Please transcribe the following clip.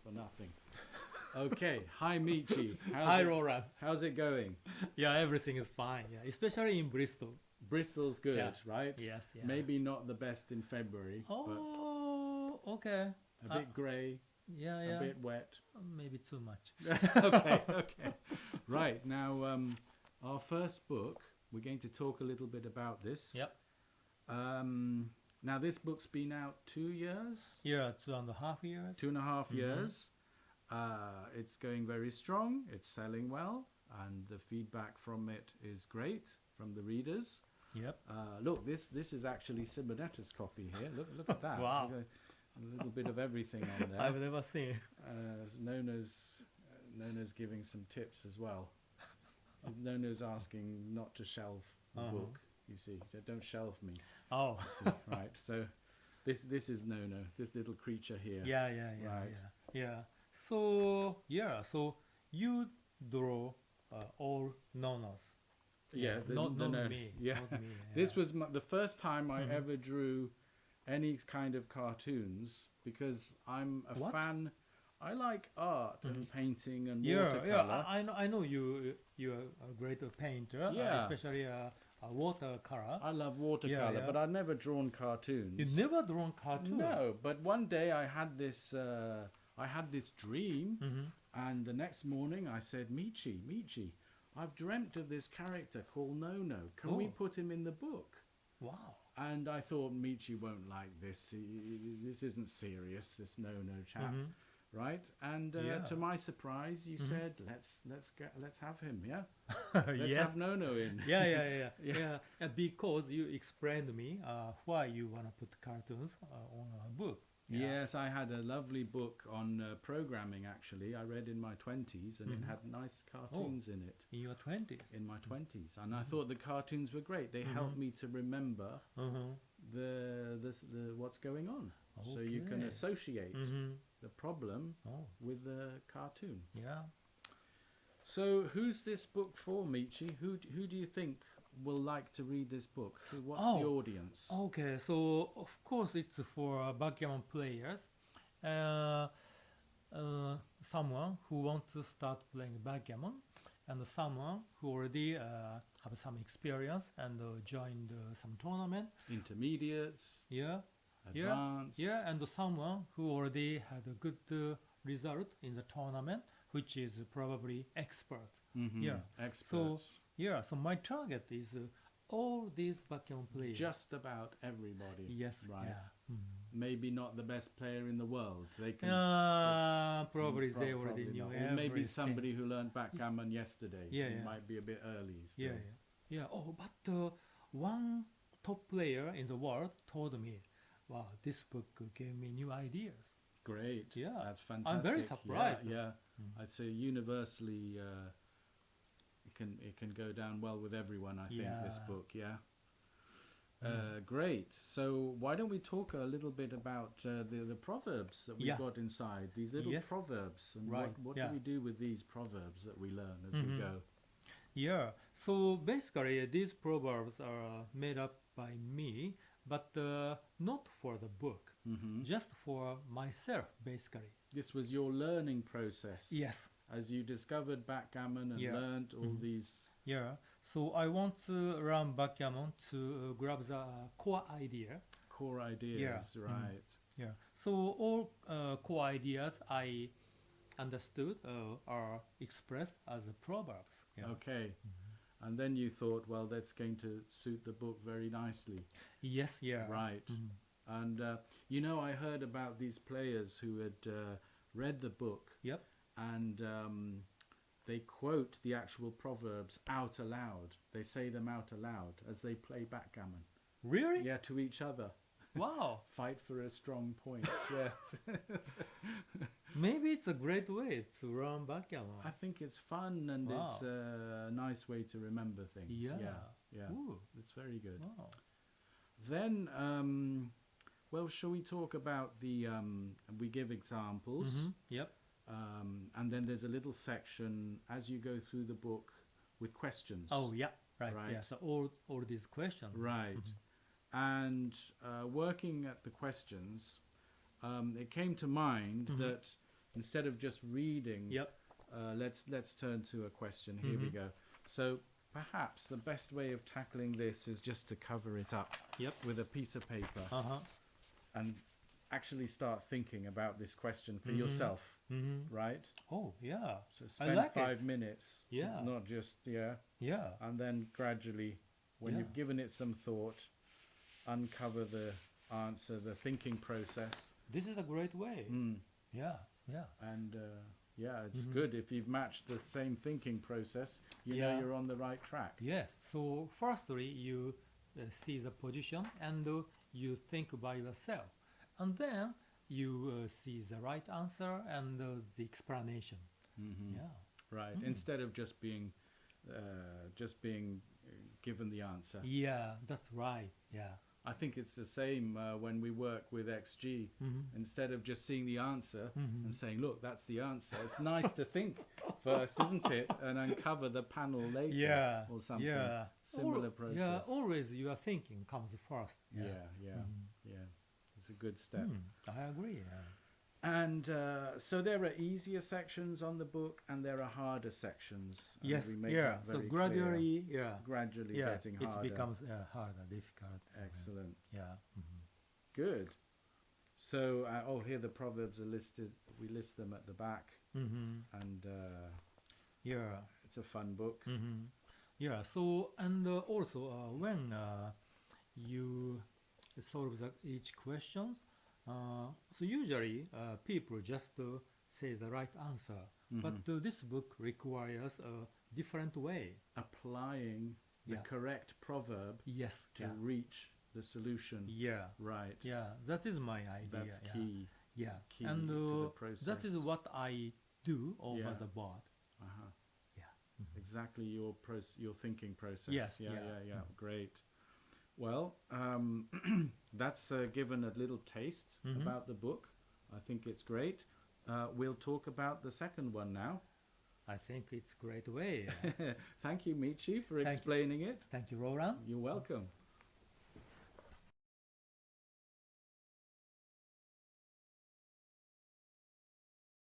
for nothing. Okay. Hi, Michy. Hi, Roland. How's it going? Yeah, everything is fine. Yeah, especially in Bristol. Bristol's good, Yeah. right? Yes, yeah. Maybe not the best in February, Oh, okay. but a bit grey, Yeah, a yeah. bit wet. Maybe too much. Okay, okay. Right, now our first book, we're going to talk a little bit about this. Yep. Now this book's been out 2 years? Yeah, 2.5 years. 2.5 years. It's going very strong, it's selling well, and the feedback from it is great from the readers. Yep. Look, this is actually Simonetta's copy here. Look at that. Wow. A little bit of everything on there. I've never seen. Nona's giving some tips as well. Nona's asking not to shelve the book. You see, so don't shelve me. Oh. You see, right. So this is Nona, this little creature here. Yeah, Right. yeah. So you draw all nonos. Yeah, not no. me. Yeah. Not me. This was the first time I ever drew any kind of cartoons, because I'm a What? fan. I like art and painting and Yeah, watercolor. I know you're a great painter. Yeah. Especially watercolor. I love watercolor, yeah. but I've never drawn cartoons. You never drawn cartoon. No, but one day I had this dream, and the next morning I said, Michy, I've dreamt of this character called Nono. Can we put him in the book? Wow. And I thought Michy won't like this. This isn't serious, this Nono chap, right? And to my surprise, you said, let's have him, yeah. Let's Yes. have Nono in. Yeah. Because you explained to me why you wanna put cartoons on a book. Yeah. Yes, I had a lovely book on programming, actually. I read in my 20s, and it had nice cartoons in it. In your 20s. In my 20s. And I thought the cartoons were great. They helped me to remember the what's going on. So you can Okay. associate the problem with the cartoon. Yeah. So who's this book for, Michy? Who do you think will like to read this book? What's the audience? Okay, so of course it's for backgammon players. Someone who wants to start playing backgammon, and someone who already have some experience and joined some tournament. Intermediates, Yeah, advanced. yeah, and someone who already had a good result in the tournament, which is probably expert. Yeah, Experts. so my target is all these backgammon players. Just about everybody. Yes, Right. yeah. Maybe not the best player in the world. They can Probably they already probably knew not. Or everything. maybe somebody who learned backgammon yesterday. Yeah, It yeah. might be a bit early still. Yeah. Oh, but one top player in the world told me, "Wow, this book gave me new ideas." Great. Yeah. That's fantastic. I'm very surprised. Yeah. I'd say universally it can go down well with everyone, I think, this Yeah. book, yeah. Great. So why don't we talk a little bit about the proverbs that we've got inside, these little Yes. proverbs, and Right, what yeah. do we do with these proverbs that we learn as we go? Yeah. So basically, these proverbs are made up by me, but not for the book, just for myself, basically. This was your learning process. Yes. As you discovered backgammon and learned all these. Yeah. So I want to learn backgammon to grab the core idea. Core ideas, right. Yeah. So all core ideas I understood are expressed as proverbs. Yeah. Okay. And then you thought, well, that's going to suit the book very nicely. Yes. Yeah. Right. And, I heard about these players who had read the book. Yep. And they quote the actual proverbs out aloud. They say them out aloud as they play backgammon. Really? Yeah, to each other. Wow. Fight for a strong point. Yes. Maybe it's a great way to learn backgammon. I think it's fun, and it's a nice way to remember things. Yeah. Ooh. It's very good. Wow. Then, shall we talk about we give examples. Yep. And then there's a little section as you go through the book with questions. Oh, yeah. Right. Right. Yeah. So all these questions. Right. And working at the questions, it came to mind that instead of just reading, Yep. let's turn to a question. Here we go. So perhaps the best way of tackling this is just to cover it up Yep. with a piece of paper Uh-huh. and actually start thinking about this question for yourself, right? Oh, yeah. So I spend like 5 it. minutes, Yeah. not just, Yeah. and then gradually, when Yeah. you've given it some thought, uncover the answer, the thinking process. This is a great way. Yeah. Yeah. And it's good if you've matched the same thinking process, you know Yeah. you're on the right track. Yes. So firstly, you see the position and you think by yourself, and then you see the right answer and the explanation. Yeah. Right. Instead of just being given the answer. Yeah, that's right. Yeah. I think it's the same when we work with XG. Instead of just seeing the answer and saying, look, that's the answer, it's nice to think first, isn't it? And uncover the panel later Yeah. or something. Yeah. Similar process. Yeah. Always your thinking comes first. Yeah. It's a good step. I agree. Yeah. And so there are easier sections on the book and there are harder sections. And Yes. we make Yeah. that So very gradually, gradually yeah, getting it harder. becomes harder, difficult. Excellent. Yeah. Good. So, here the proverbs are listed. We list them at the back, and Yeah. it's a fun book. Yeah. So and also when you solve each questions, so usually people just say the right answer, but this book requires a different way. Applying the Yeah. correct proverb Yes. to reach the solution. Yeah. Right. Yeah. That is my idea. That's yeah. key. Yeah. Key And to the process. that is what I do over Yeah. the board. Uh-huh. Yeah. Exactly your thinking process. Yes, Yeah. yeah. Great. Well, that's given a little taste about the book. I think it's great. We'll talk about the second one now. I think it's great way. Thank you, Michy, for Thank you. explaining it. Thank you, Roland. You're welcome.